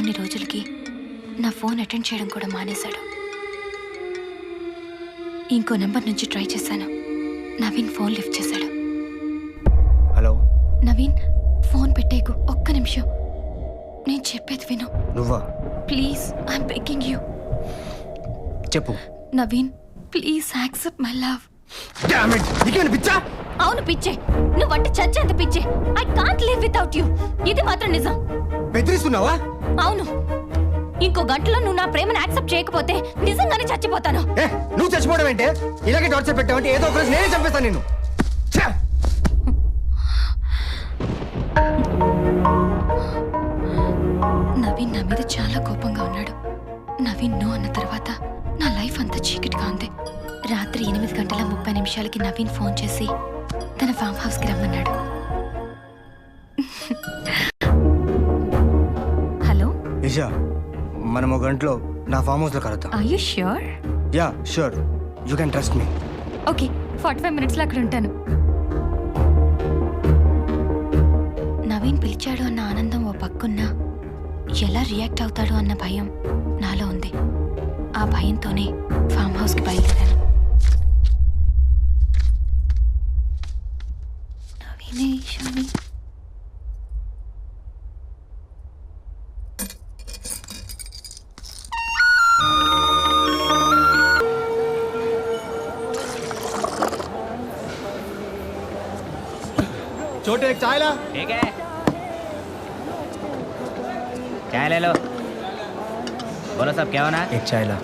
కొన్ని రోజులకి నా ఫోన్ అటెండ్ చేయడం కూడా మానేశాడు. ఇంకో నెంబర్ నుంచి ట్రై చేశాను. నవీన్ ఫోన్ లిఫ్ట్ చేశాడు. హలో నవీన్, ఫోన్ పెట్టేకు, ఒక్క నిమిషం. నేను చెప్పేది విను. నువ్వా? Please, I'm begging you. చెప్పు. Naveen, please accept my love. నీకేమైనా పిచ్చా? అవును పిచ్చే. నువ్వంటే చచ్చేంత పిచ్చే. I can't live without you. ఇది మాత్రం నిజం. బెదిరిస్తున్నావా? అవును. ఇంకో గంటలో నువ్వు నా ప్రేమను యాక్సెప్ట్ చేయకపోతే నిజంగానే చచ్చిపోతాను. నువ్వు చచ్చిపోవడం ఏంటే? ఇలాగే టార్చర్ పెట్టావంటే ఏదో ఒక రోజు నేనే చంపేస్తాను నిన్ను. నవీన్ నా మీద చాలా కోపంగా ఉన్నాడు. నవీన్ నో అన్న తర్వాత నా లైఫ్ అంతా చీకటిగా ఉంది. రాత్రి 8:30 నవీన్ ఫోన్ చేసి తన ఫామ్ హౌస్కి రమ్మన్నాడు. హలో ఇషా, మనం ఒక గంటలో నా ఫామ్ హౌస్లో కలుద్దాం. Are you sure? Ya sure, you can trust me. Okay, 45 మినిట్స్లో అక్కడ ఉంటాను. నవీన్ పిలిచాడు అన్న ఆనందం ఓ పక్కున్నా, ఎలా రియాక్ట్ అవుతాడో అన్న భయం నాలో ఉంది. ఆ భయంతోనే ఫామ్ హౌస్కి బయలుదేరాను. నవీనే ఈశాని. छोटे एक चाय ला. ठीक है, चाय ले लो. बोलो सब क्या होना? एक चाय ला.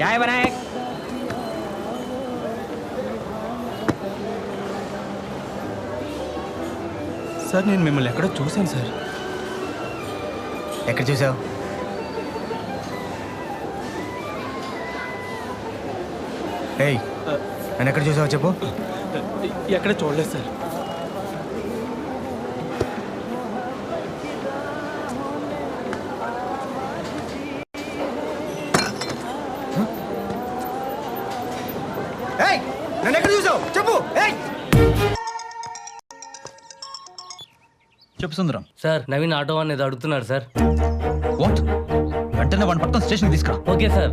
चाय बनाए. సార్ నేను మిమ్మల్ని ఎక్కడో చూశాను సార్. ఎక్కడ చూసావు? ఏయ్, నన్ను ఎక్కడ చూసావు చెప్పు. ఎక్కడ చూడలేదు సార్. ఏయ్, నన్ను ఎక్కడ చూసావు చెప్పు. ఏయ్, చెప్పు సుందరం. సార్ నవీన్ ఆటో అనేది అడుగుతున్నాడు సార్. వాట్? వెంటనే వాడిని పట్టుకొని స్టేషన్కి తీసుకురా. Okay sir.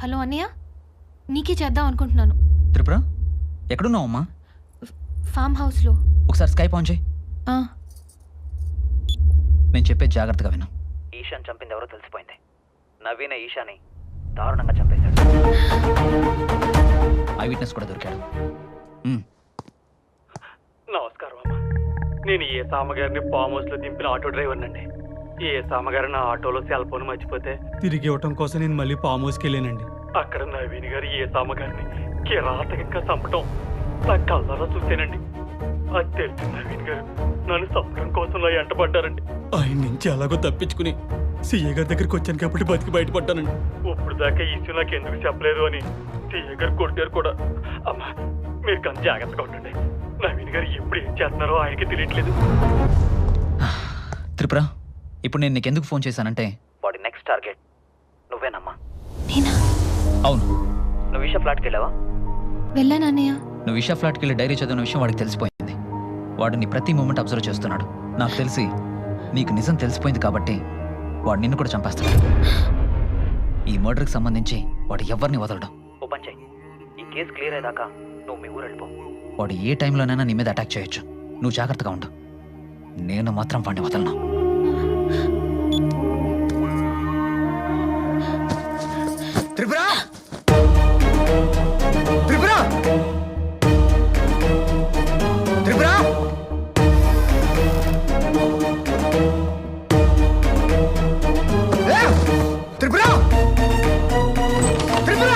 హలో అన్నయ్య, నీకే చేద్దాం అనుకుంటున్నాను. త్రిపుర, ఎక్కడున్నావు అమ్మా? ఫామ్ హౌస్లో. ఒకసారి స్కైప్ ఆన్ చేయి. ఆ, నేను చెప్పేది జాగ్రత్తగా విను. ఈశాన్ చంపింది ఎవరో తెలిసిపోయింది. నవీన ఈశాని దారుణంగా చంపేశాడు. ఐ విట్నెస్ కూడా దొరికాడు. నమస్కారం అమ్మా. నేను ఏ సామగారిని ఫామ్ హౌస్ లో దింపిన ఆటో డ్రైవర్ నండి. ఏ సామగారు నా ఆటోలో సెల్ ఫోన్ మర్చిపోతే తిరిగి ఇవ్వటం కోసం నేను మళ్ళీ ఫామ్ హౌస్కి వెళ్ళానండి. అక్కడ నవీన్ గారు ఏ సామగారిని కిరాతకంగా చంపటం నా కళ్ళలో చూసానండి. అది తెలిసి నవీన్ గారు నన్ను చంపడం కోసం నా ఎంటపడ్డారండి. ఆయన నుంచి అలాగో తప్పించుకుని సీఏ గారి దగ్గరికి వచ్చాను కాబట్టి బతికి బయటపడ్డానండి. ఇప్పుడు దాకా ఈ ఇష్యూ నాకు ఎందుకు చెప్పలేదు అని సీఏ గారు కొట్టారు కూడా. అమ్మా, మీరు కానీ జాగ్రత్తగా ఉండండి. నవీన్ గారు ఎప్పుడు ఏం చేస్తున్నారో ఆయనకి తెలియట్లేదు. త్రిపుర, ఇప్పుడు నేను నీకు ఎందుకు ఫోన్ చేశానంటే, వాడి నెక్స్ట్ టార్గెట్ నువ్వేనమ్మా. నేనా? అవును, నువ్వు ఈషా ఫ్లాట్కి వెళ్ళావా? వెళ్ళాను అన్నయ్య. నువ్వు ఇషా ఫ్లాట్కి వెళ్ళి డైరీ చదివిన విషయం వాడికి తెలిసిపోయింది. వాడు నీ ప్రతి మూమెంట్ అబ్జర్వ్ చేస్తున్నాడు. నాకు తెలిసి నీకు నిజం తెలిసిపోయింది కాబట్టి వాడు నిన్ను కూడా చంపేస్తాడు. ఈ మర్డర్కి సంబంధించి వాడు ఎవరిని వదలడం. ఓ పని చెయ్యి, ఈ కేసు క్లియర్ అయ్యాక నువ్వు మీ ఊరు వెళ్ళిపో. వాడు ఏ టైంలోనైనా నీ మీద అటాక్ చేయొచ్చు. నువ్వు జాగ్రత్తగా ఉండు. నేను మాత్రం వాడిని వదలను. త్రిపుర, త్రిపుర, త్రిపుర, త్రిపుర, త్రిపుర,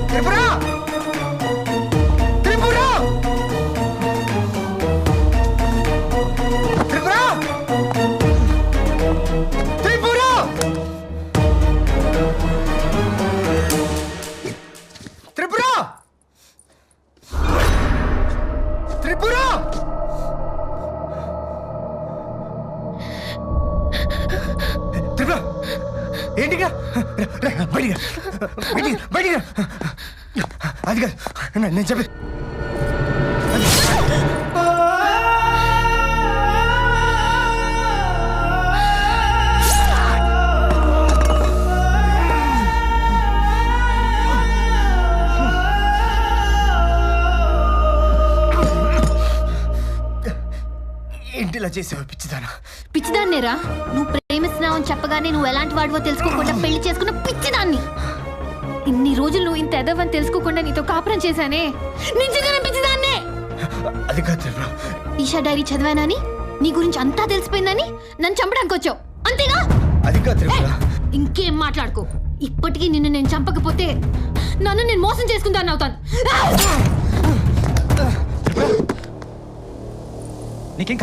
త్రిపుర, త్రిపుర, త్రిపుర, త్రిపుర. ఏంటిగా బయటిగా బయటిగా అది కాదు నేను చెప్పి ఏంటిలా చేసావు పిచ్చిదానా? పిచ్చిదాన్నేరా నువ్వు ప్రేమిస్తున్నావు అని చెప్పగానే నువ్వు ఎలాంటి వాడివో తెలుసుకోకుండా పెళ్లి చేసుకున్న పిచ్చిదాన్ని. ఇన్ని రోజులు నువ్వు ఇంత ఎదవని తెలుసుకోకుండా నీతో కాపురం చేశానే, నిజంగానే పిచ్చిదాన్నే. అది కాదు ఈషా డైరీ చదివానని నీ గురించి అంతా తెలిసిపోయిందని నన్ను చంపడానికి వచ్చావు అంతేగా? అది కాదు ఇంకేం మాట్లాడుకో. ఇప్పటికీ నిన్ను నేను చంపకపోతే నన్ను నేను మోసం చేసుకుంటాను అవుతాను. నీకేం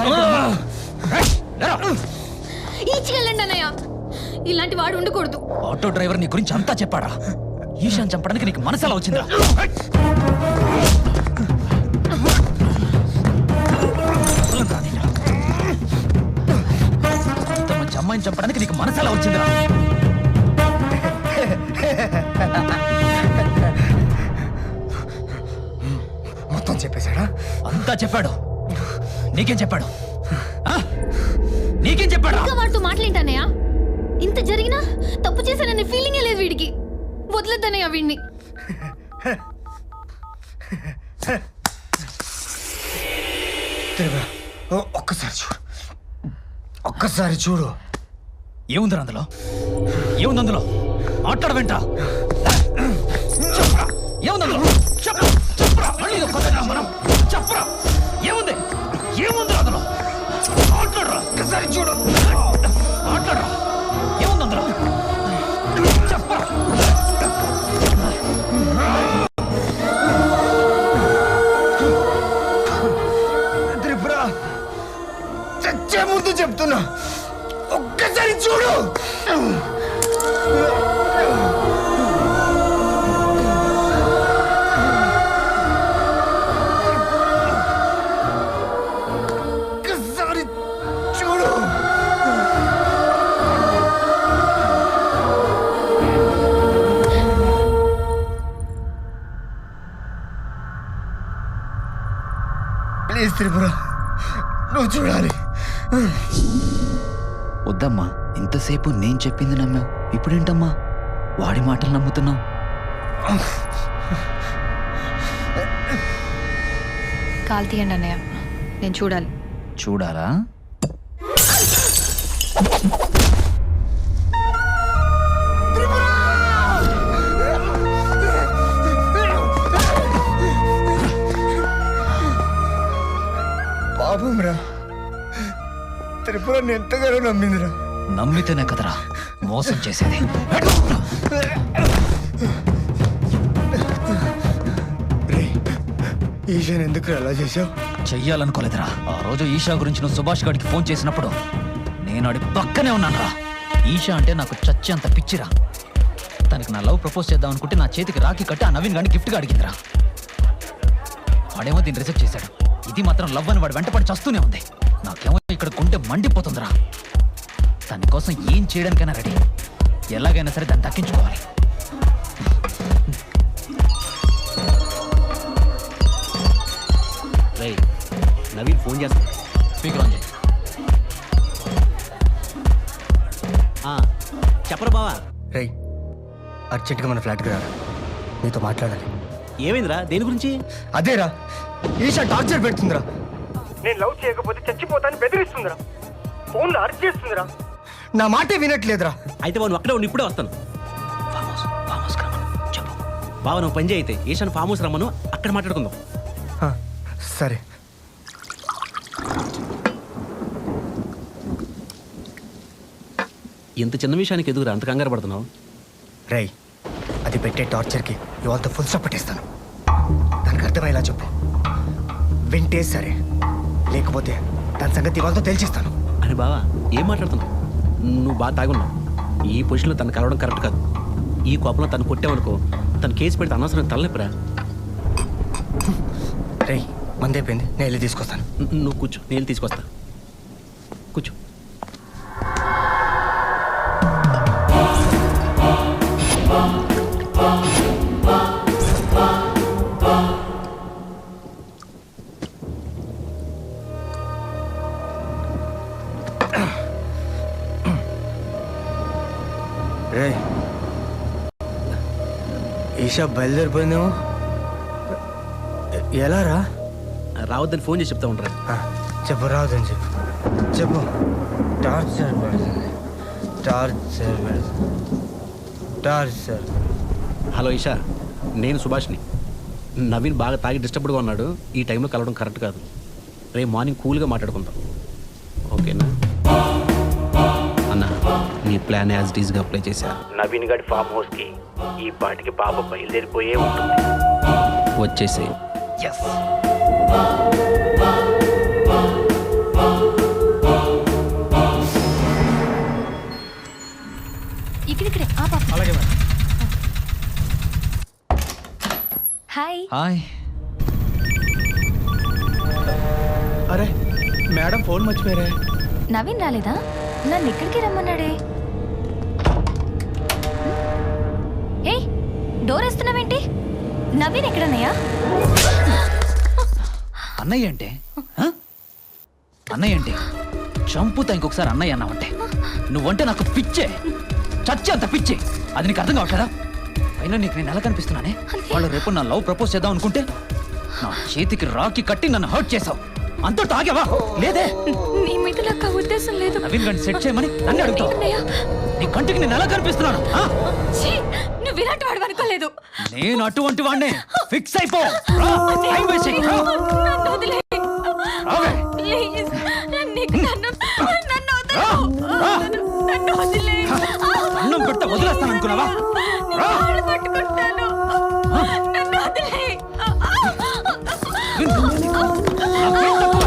ఈచికెళ్ళండి అన్నయ్య, ఇలాంటి వాడు ఉండకూడదు. ఆటో డ్రైవర్ నీ గురించి అంతా చెప్పాడా? ఈశాన్ చంపడానికి నీకు మనసు ఎలా వచ్చిందా? ఇంత మంచి అమ్మాయిని చంపడానికి నీకు మనసు ఎలా వచ్చిందిరా? మొత్తం చెప్పేశాడా? అంతా చెప్పాడు. నీకేం చెప్పాడు? నీకేం చెప్పాడు? ఇంకా వాడితో మాట్లాడింటన్నయ్య. ఇంత జరిగినా తప్పు చేశాననే ఫీలింగే లేదు వీడికి. వదిలేద్దన్నయ్య వీడిని. ఒక్కసారి చూడు, ఒక్కసారి చూడు. ఏముంది అందులో? ఏముంది అందులో? మాట్లాడవేంటా? ఏముంది అందులో? చెప్పరా మళ్ళీ ఇది కొత్తగా మనం చెప్పరా? ఏముంది? ఏముంది అందులో? మాట్లాడరా, ఒక్కసారి చూడు, మాట్లాడరా. ఏముంది అందులో? చెప్పరా. త్రిపుర, చచ్చే ముందు చెప్తున్నా, ఒక్కసారి చూడు. ఒక్కసారి చూడు. ప్లీజ్ త్రిపుర, నువ్వు చూడాలి. వద్దమ్మా, ఇంతసేపు నేను చెప్పింది నమ్మావు, ఇప్పుడేంటమ్మా వాడి మాటలు నమ్ముతున్నావు? కాల్ తీయండి అన్నయ్య, నేను చూడాలి. చూడాలా? పాపం రా, త్రిపుర ఎంతగానో నమ్మిందిరా. నమ్మితేనే కదరా మోసం చేసేది. ఈశాన్ ఎందుకు అలా చేసావు? చెయ్యాలనుకోలేదురా. ఆ రోజు ఈషా గురించి నువ్వు సుభాష్ గారికి ఫోన్ చేసినప్పుడు నేను ఆడి పక్కనే ఉన్నానురా. ఈషా అంటే నాకు చచ్చేంత పిచ్చిరా. తనకి నా లవ్ ప్రపోజ్ చేద్దాం అనుకుంటే నా చేతికి రాఖీ కట్టి ఆ నవీన్ గారిని గిఫ్ట్గా అడిగిందిరా. వాడేమో దీన్ని రిజెక్ట్ చేశాడు. ఇది మాత్రం లవ్ అని వాడు వెంటపడి చస్తూనే ఉంది. నాకేమో ఇక్కడ గుండె మండిపోతుందిరా. దానికోసం ఏం చేయడానికైనా రెడీ. ఎలాగైనా సరే దాన్ని దక్కించుకోవాలి. నవీన్ ఫోన్ చేస్తాను. స్పీకర్ ఆన్ చేయి. చెప్పరా బావా? రై, అర్జెంట్గా మన ఫ్లాట్కి రా, నీతో మాట్లాడాలి. ఏమైందిరా? దేని గురించి? అదేరా, ఈషా టార్చర్ పెడుతుందిరా. నేను లవ్ చేయకపోతే చచ్చిపోతాను బెదిరిస్తుందిరా. ఫోన్లో అరెస్ట్ చేస్తుందిరా. నా మాటే వినట్లేదురా. అయితే నువ్వు అక్కడే ఉండి ఇప్పుడే వస్తాను. చెప్పు బావా, నువ్వు పని చేయి. అయితే ఈశాన్ ఫామ్ హౌస్ రమ్మను, అక్కడ మాట్లాడుకుందాం. సరే. ఇంత చిన్న విషయానికి ఎదుగురా అంత కంగారు పడుతున్నావు? రై, అది పెట్టే టార్చర్కి ఇవాళతో ఫుల్ స్టాప్ పెట్టేస్తాను. దానికి అర్థమయ్యేలా చెప్పు. వింటే సరే, లేకపోతే దాని సంగతి ఇవాళతో తెలిసిస్తాను. అని బావా, ఏం మాట్లాడుతున్నావు? నువ్వు బాగా తాగున్నావు. ఈ పొజిషన్లో తను కలవడం కరెక్ట్ కాదు. ఈ కోపంలో తను కొట్టామనుకో, తను కేసు పెడితే అనవసరం తలనొప్పిరా. రై, మందైపోయింది, నేను వెళ్ళి తీసుకొస్తాను. నువ్వు కూర్చో, నేను తీసుకొస్తా. కూర్చో. ఈషా బయలుదేరిపోయిందేమో. ఎలా రా? రావద్దని ఫోన్ చేసి చెప్తా ఉంటారు. చెప్పు, రావద్దని చెప్పు. చెప్పు. టార్చర్ పెడుతుంది. టార్చర్. హలో ఈషా, నేను సుభాష్ని. నవీన్ బాగా తాగి డిస్టర్బ్డ్గా ఉన్నాడు. ఈ టైంలో కలవడం కరెక్ట్ కాదు. రేపు మార్నింగ్ కూల్గా మాట్లాడుకుందాం, ఓకేనా? అన్న, నీ ప్లాన్ యాజ్ ఇట్ ఈస్గా అప్లై చేశా. నవీన్ గడి ఫామ్ హౌస్కి ఈ పాటికి పాప బయలుదేరిపోయే ఉంటుంది. వచ్చేసి ఇక్కడిక్కడే ఆ పాప. అలాగే మేడం. హాయ్. హాయ్. అరే మేడం ఫోన్ మర్చిపోయారే. నవీన్ రాలేదా? నన్ను ఇక్కడికి రమ్మన్నాడే. ఏయ్, డోర్ వేస్తున్నావేంటి? నవీన్ ఎక్కడన్నయ్యా? అన్నయ్య అంటే అన్నయ్య అంటే చంపుతా ఇంకొకసారి అన్నయ్య అన్నావంటే. నువ్వంటే నాకు పిచ్చే, చచ్చే అంత పిచ్చే. అది నీకు అర్థం కావట్లేదా? అయినా నీకు నేను ఎలా కనిపిస్తున్నానే? వాళ్ళు రేపు నా లవ్ ప్రపోజ్ చేద్దాం అనుకుంటే నా చేతికి రాకి కట్టి నన్ను హర్ట్ చేసావు. అంతా తాగావా? లేదే. నీ మీద నాకు ఆ ఉద్దేశం లేదు. నవీన్ గండి సెట్ చేయమని నన్ను అడుగుతావు. నీ కంటికి నేను ఎలా కనిపిస్తున్నాను? ఛీ, నువ్వు ఇలాంటి వాడు అనుకోలేదు. నేను అటువంటి వాడినే. ఫిక్స్ అయిపో. రా, టైం వేస్ట్ చేయకు, రా. నన్ను వదిలేయ్. రావే. ప్లీజ్, నన్ను రా, రా. నన్ను వదిలేయ్. అన్నం పెట్ట వదిలేస్తాననుకున్నావా? రా. కాళ్ళు పట్టుకుంటాను. నన్ను వదిలేయ్. నాకేం తక్కువ?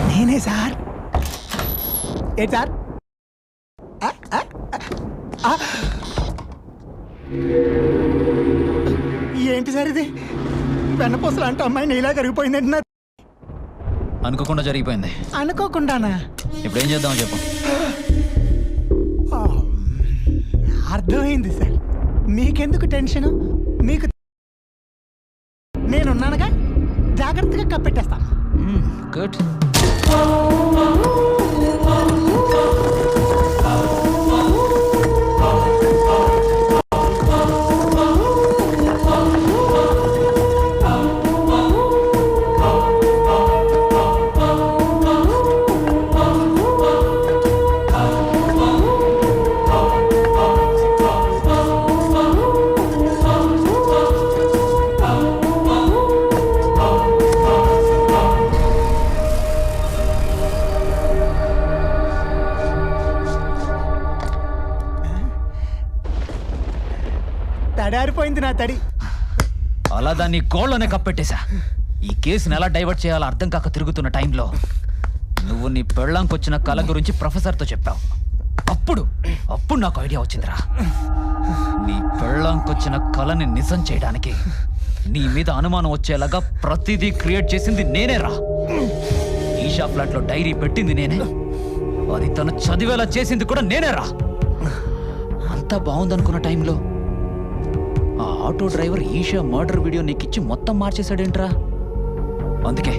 నేనే సార్. ఏంటి సార్? ఏంటి సార్ ఇది? వెన్నపూసలు అంటే అమ్మాయి నీలా కరిగిపోయింది అంటున్నారు. అనుకోకుండా జరిగిపోయింది. అనుకోకుండానా? ఇప్పుడు ఏం చేద్దామో చెప్పు. అర్థమైంది సార్. మీకెందుకు టెన్షన్? మీకు నేనున్నానుగా, జాగ్రత్తగా కప్పెట్టేస్తాను. గుడ్. తడారిపోయింది నా తడి. అలా దాన్ని గోళ్ళనే కప్పెట్టేశా. ఈ కేసుని ఎలా డైవర్ట్ చేయాలో అర్థం కాక తిరుగుతున్న టైంలో నువ్వు నీ పెళ్ళాంకొచ్చిన కళ గురించి ప్రొఫెసర్తో చెప్పావు. అప్పుడు నాకు ఐడియా వచ్చిందిరా. నీ పెళ్ళాంకొచ్చిన కళని నిజం చేయడానికి నీ మీద అనుమానం వచ్చేలాగా ప్రతిదీ క్రియేట్ చేసింది నేనేరా. ఈషా ఫ్లాట్లో డైరీ పెట్టింది నేనే, అది తను చదివేలా చేసింది కూడా నేనేరా. అంతా బాగుందనుకున్న టైంలో ఆ auto driver Eesha murder video నీకిచ్చి మొత్తం మార్చేశాడేంట్రా? అందుకే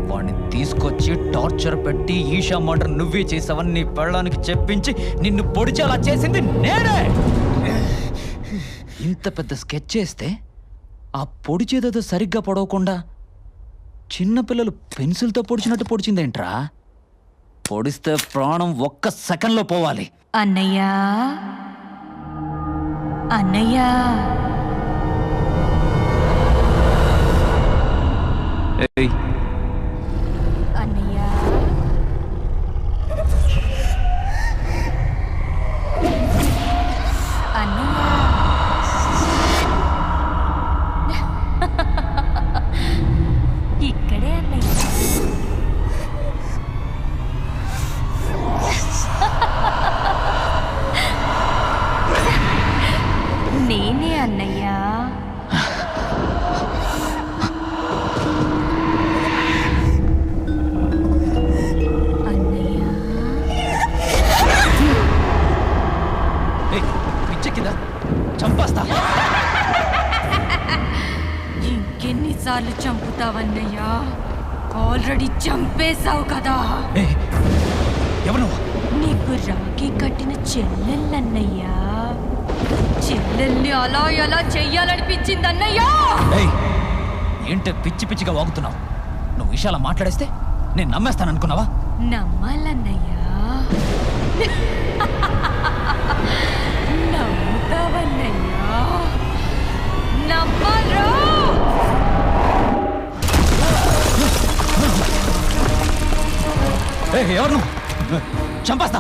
వాడిని తీసుకొచ్చి టార్చర్ పెట్టి ఈషా మర్డర్ నువ్వే చేసావని నీ పెళ్ళానికి చెప్పించి నిన్ను పొడిచేలా చేసింది నేనే. ఇంత పెద్ద స్కెచ్ చేస్తే ఆ పొడిచేదేదో సరిగ్గా పొడవకుండా చిన్నపిల్లలు పెన్సిల్తో పొడిచినట్టు పొడిచిందేంట్రా? పొడిస్తే ప్రాణం ఒక్క సెకండ్లో పోవాలి. అన్నయ్యా, అన్నయ్యా. ఏయ్, అన్నయ్యా, అన్నయ్యా. చంపుతావన్నయ్యా ఆల్రెడీ చంపేశావు కదా. ఎవరు నువ్వు? నీకు రాఖీ కట్టిన చెల్లెళ్ళన్నయ్యా. చెల్లెల్ని అలా ఎలా చెయ్యాలనిపించిందన్నయ్యా. ఏయ్, ఏంటి పిచ్చి పిచ్చిగా వాగుతున్నావు? నువ్వు విషయాలు మాట్లాడేస్తే నేను నమ్మేస్తాను అనుకున్నావా? నమ్మాలన్నయ్యా. నమ్ముతావన్నయ్యా. నమ్మరా. ఎవరు నువ్వు? చంపేస్తా.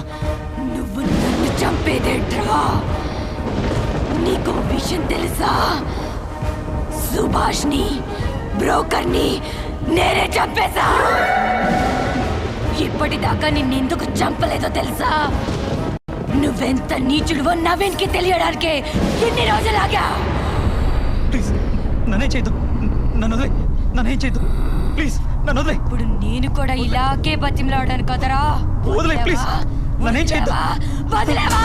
నువ్వు నన్ను చంపేదేంట్రా? నీకు విషయం తెలుసా? సుభాష్ని బ్రోకర్ని నేనే చంపేశా. ఇప్పటిదాకా నిన్నెందుకు చంపలేదో తెలుసా? నువ్వెంత నీచుడువో నవీన్కి తెలియడానికే ఎన్ని రోజులాగా. ప్లీజ్ నన్నేం చేయదు, నన్ను వదిలే, నన్నేం చేయదు, ప్లీజ్ నన్ను వదిలే. ఇప్పుడు నేను కూడా ఇలాగే బతిమలాడాను కదరా. వదిలే, ప్లీజ్ నన్నేం చేయదు. వదిలేవా?